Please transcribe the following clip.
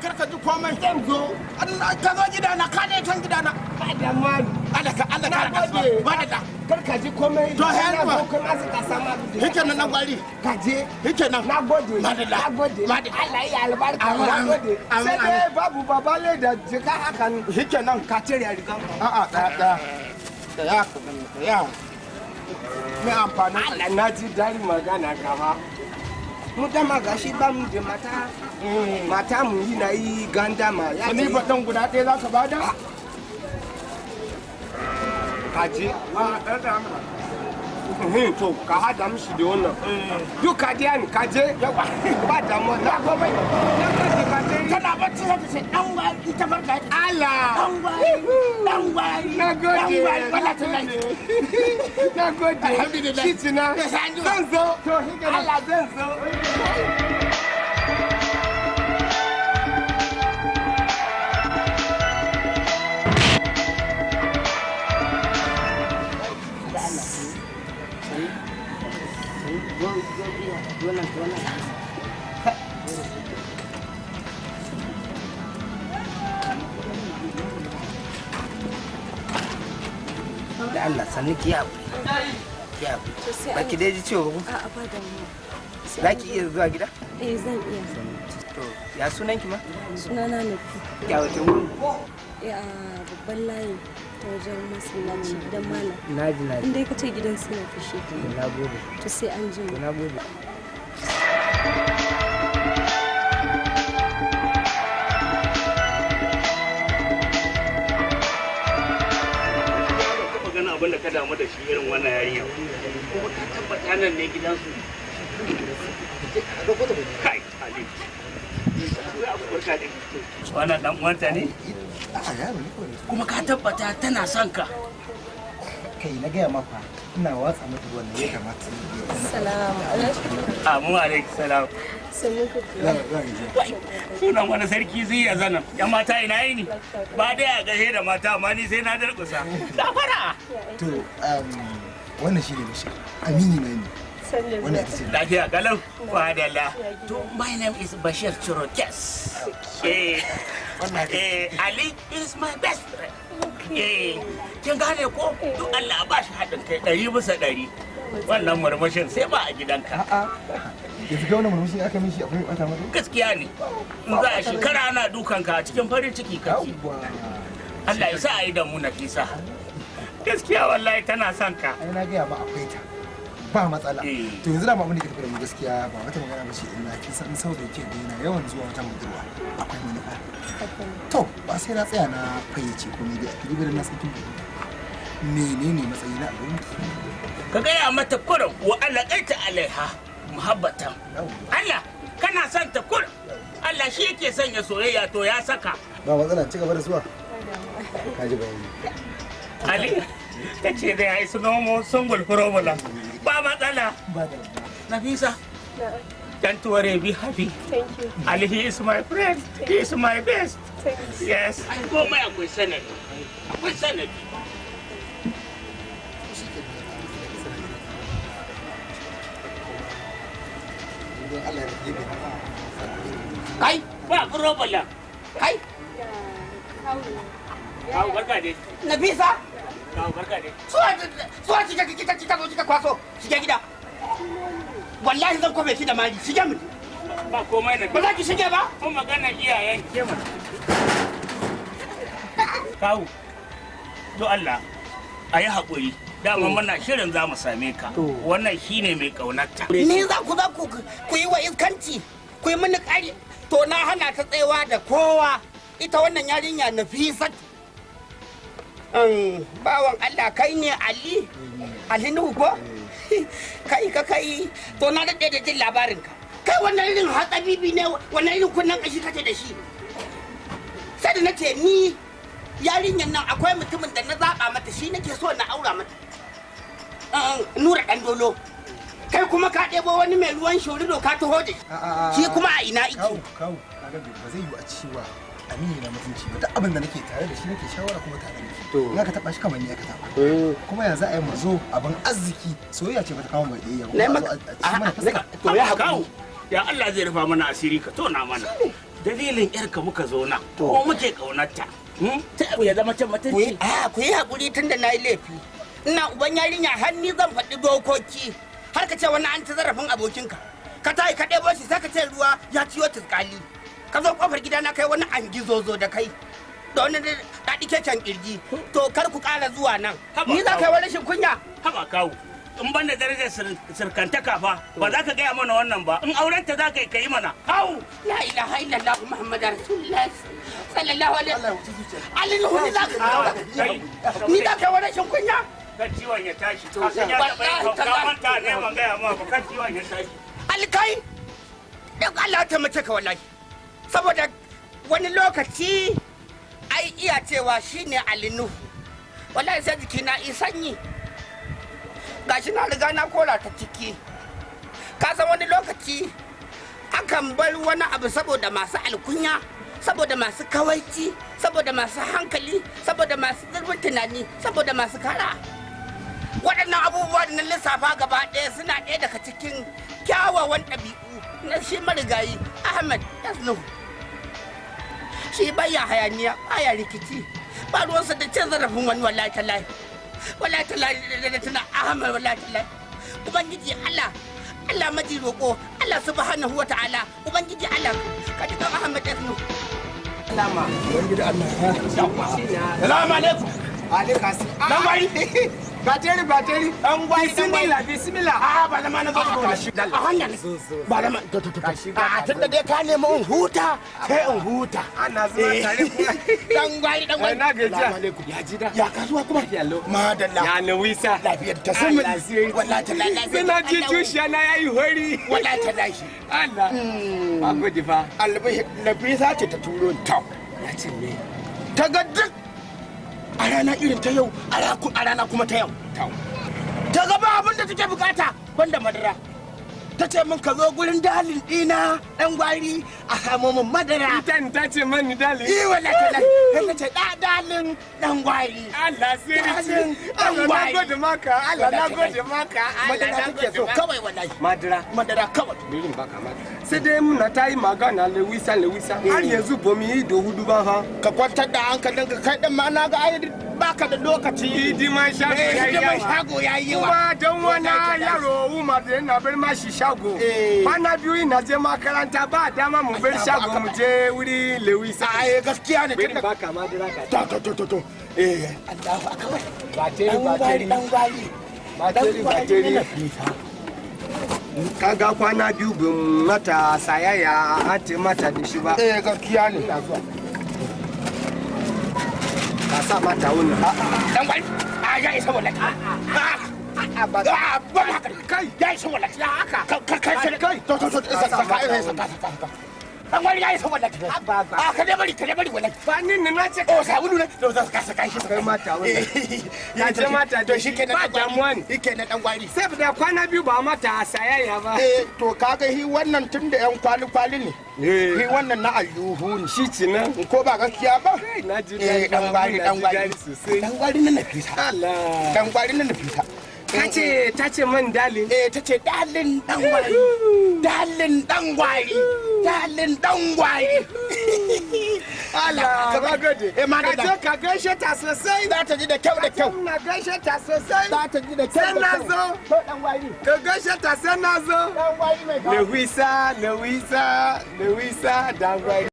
karka ji komai. Zan zo. Ka zo gidana ka ne kan gidana. Ba da mali. Allah ka ba da. Karka ji komai. To helma. Kuma ka sama. Hike nan na gwari. Ka je. Hike nan. Na gode. Madalla. Na gode. Madalla. Allah ya albarka. Na gode. Sai dai babu babale da jika haka ne. Hike nan. Ka cire rigan. A'a da ya. Me amfani. Allah na ji dari magana gaba. Mu da magashi ba mu da mata. Mata mu yi na yi ganda ma. Ni ba dan guda ɗaya za ka bada? Kaje. To ka hada mishi da wannan. Duk kadiya ni kaje. Ba damuwa na komai. Na kaje kaje. Tana bacci za ta ce dan gwari ita barka. Allah. Dan gwari. Na gode. Dan gwari wala ta nan. Na gode. Alhamdulillah. Shi tina. Zan zo. To hike nan. Allah zan zo. Da Allah sannu ki yabu. Ba ki dai ji ciwo ba? A'a ba da mu. Za ki iya zuwa gida? Eh zan iya. To ya sunan ki ma? Sunana Nafi. Ya wata wuri? Ya babban layi ta wajen masallaci gidan malam. Na ji. In dai ka ce gidan suna fushi. Na gode. To sai an ji. Na gode. abin da ka damu da shi irin wannan yarinya kuma ka tabbata nan ne gidansu kai Ali wannan dan uwanta ne kuma ka tabbata tana son ka kai na gaya maka ina watsa mata ruwan da ya kamata. Salamu alaikum. Amu alaikum salam. Sannu ku. Sunan wani sarki zai ya zana yan mata ina yi ni ba dai a gashe da mata amma ni sai na darkusa da fara. To wannan shi ne mishi amini na ne. Wannan ita ce lafiya galau fadala. To my name is Bashir Chirokes. Ali is my best friend. Kin gane ko duk Allah ba shi haɗin kai 100%. Wannan murmushin sai ba a gidanka. yanzu ga wannan murmushi aka mishi akwai wata mata gaskiya ne in za a shekara ana dukanka a cikin farin ciki kake Allah ya sa a yi da mu Nafisa gaskiya wallahi tana son ka ai na ga ba akwai ta ba matsala to yanzu da ba mun da tafi da mu gaskiya ba wata magana ba ce illa kin san saboda yake da yana yawan zuwa wata budurwa akwai manufa to ba sai na tsaya na fayyace komai da akili da na sakin menene matsayi na abin ka gaya mata kurum wa alaƙaita alaiha muhabbatan Allah kana son ta kurum Allah shi yake sanya soyayya to ya saka ba matsala ci gaba da zuwa kaji bayani Ali ta ce da ya yi su nomo sungul problem ba matsala Nafisa don't worry be happy Thank you. Ali he is my friend he is my best yes komai akwai sanadi akwai sanadi kai ba problem kai kawo barka dai Nafisa kawo barka dai suwa kika zo kika kwaso shige gida wallahi zan kome ki da mari shige mu ba komai da ba za ki shige ba mun magana iyayen ke mu kawo to Allah ayi haƙuri dama muna shirin za mu same ka wannan shine mai ƙaunarta ni za ku yi wa iskanci ku yi mini ƙari to na hana ta tsayawa da kowa ita wannan yarinya Nafisat bawan Allah kai ne Ali Nuhu ko kai to na daɗe da jin labarinka kai wannan irin hatsabibi ne wannan irin kunnen ƙashi kake da shi sai da na ce ni yarinyar nan akwai mutumin da na zaɓa mata shi nake so na aura mata Nura ɗan dolo kai kuma ka ɗebo wani mai ruwan shorido ka taho da shi kuma a ina iki kawo kaga ba zai yi a ciwa amini na mutunci ba duk abin da nake tare da shi nake shawara kuma tare da shi in aka taba shi kamar ni aka taba kuma ya za a yi mu zo abin arziki soyayya ce bata kawo mai ɗaya ba to ya kawo ya Allah zai rufa mana asiri ka tona mana dalilin yarka muka zo nan ko muke kaunarta ta abu ya zama can mutunci. Ku yi haƙuri tun da na yi laifi. Ina uban yarinya har ni zan faɗi dokoki har ka ce wani an ci zarafin abokinka. Ka tayi ka ɗebo shi sai ka ce ruwa ya ciyo tuskali. Ka zo ƙofar gidana kai wani an gizozo da kai. Da wani daɗi keken ƙirji. To kar ku ƙara zuwa nan. Ni za ka yi wani rashin kunya. Haba kawo. In ban da darajar sirkantaka fa ba za ka gaya mana wannan ba. In aurenta za ka yi mana. Kawo. La ilaha illallah Muhammadu Rasulullah sallallahu alaihi wasallam. Ali Nuhu ni za ka yi wani rashin kunya. Kan ciwon ya tashi. Ka san ya taɓa yin manta ne ban gaya ma ba kan ciwon ya tashi. Alkai, duk Allah ta mace ka wallahi. Saboda wani lokaci ai iya cewa shine Ali Nuhu. Wallahi sai jikina yi sanyi. Gashi na riga na kora ta ciki. Ka san wani lokaci akan bar wani abu saboda masu alkunya, saboda masu kawaici, saboda masu hankali, saboda masu zurfin tunani, saboda masu kara. Waɗannan abubuwa da na lissafa gaba ɗaya suna ɗaya daga cikin kyawawan ɗabi'u na shi marigayi Ahmad Nuhu. Shi baya hayaniya, baya rikici, ba ruwansa da cin zarafin wani wallahi tallahi. Wallahi tallahi da tuna Ahmad wallahi tallahi. Ubangiji Allah maji roƙo, Allah subhanahu wa ta'ala, Ubangiji Allah, ka ji kan Ahmad Nuhu. Salama. Ubangiji Allah. Salamu alaikum. Alaikum. Dan gwari. Bateri. Dan gwari. Bismillah. Ba lama na zo kashi. A hanya ne. Ba lama. A tunda dai ka nemi in huta, sai in huta. Ana zuwa tare kuma. Dan gwari. Na gajiya. Ya ji da. Ya kasuwa kuma. Yallo. Madalla. Ya nawisa. Lafiyar ta sun wallahi ta lafiya. Suna ji tushiya na yayi hori. Wallahi ta lashi. Allah. Ba gode fa. Nafisa ce ta turo ni. Ya ce me? Ta ga duk a rana irin ta yau, a rana kuma ta yau. Ta gaba abin da take bukata banda madara. Ta ce min ka zo gurin dalin dina ɗan gwari a samu min madara. Ita ta ce mani dalin. Yi wallahi ta ce dalin ɗan gwari. Allah sirri. ɗan gwari. Na gode maka. Allah na gode maka. Madara take so kawai wallahi. Madara kawai. Birin baka maka. Sai dai muna ta yi magana lewisa. Har yanzu ba mu yi da hudu ba ha. Ka kwantar da hankalinka kai ɗin ma na ga ai baka da lokaci. Hidiman shago ya yi yawa. Kuma don wani yaro Umar da yana bar mashi shago. Kwana biyu ina je makaranta ba dama mu bar shago mu je wuri lewisa. Ai gaskiya ne. Birin baka madara ka. To. Allahu akbar. Bateri. Kaga kwana biyu bin mata sayaya an ce mata da shi ba. Gaskiya ne. Ka sa mata wannan. Dan gwai. Ya isa wallahi. Ba haka. Kai ya isa wallahi. Ya haka. Kai. To. Dan gwai ya isa wallahi. Ka dai bari wallahi. Ba ni na ce. Oh sabulu ne. To ka saka shi. Kai mata wannan. Ya ce mata to shi kenan. Ba damuwa ne. Yake na dan gwari. Sai da kwana biyu ba mata sayayya ba. To kaga hi wannan tun da yan kwali ne. Hi wannan na ayyuhu ne. Shi ci nan. Ko ba gaskiya ba? Na ji dan gwari sosai. Dan gwari na nafisa. Allah. Dan gwari na nafisa. Ta ce man dalin. Ta ce dalin dan gwari. Dalin dan gwari. Dalin dan gwari. Allah, ba gode. Ka gaishe ta sosai. Za ta ji da kyau. Na gaishe ta sosai. Za ta ji da kyau. Sai na zo. Dan gwari. Ka gaishe ta sai na zo. Dan gwari mai Lewisa, dan gwari.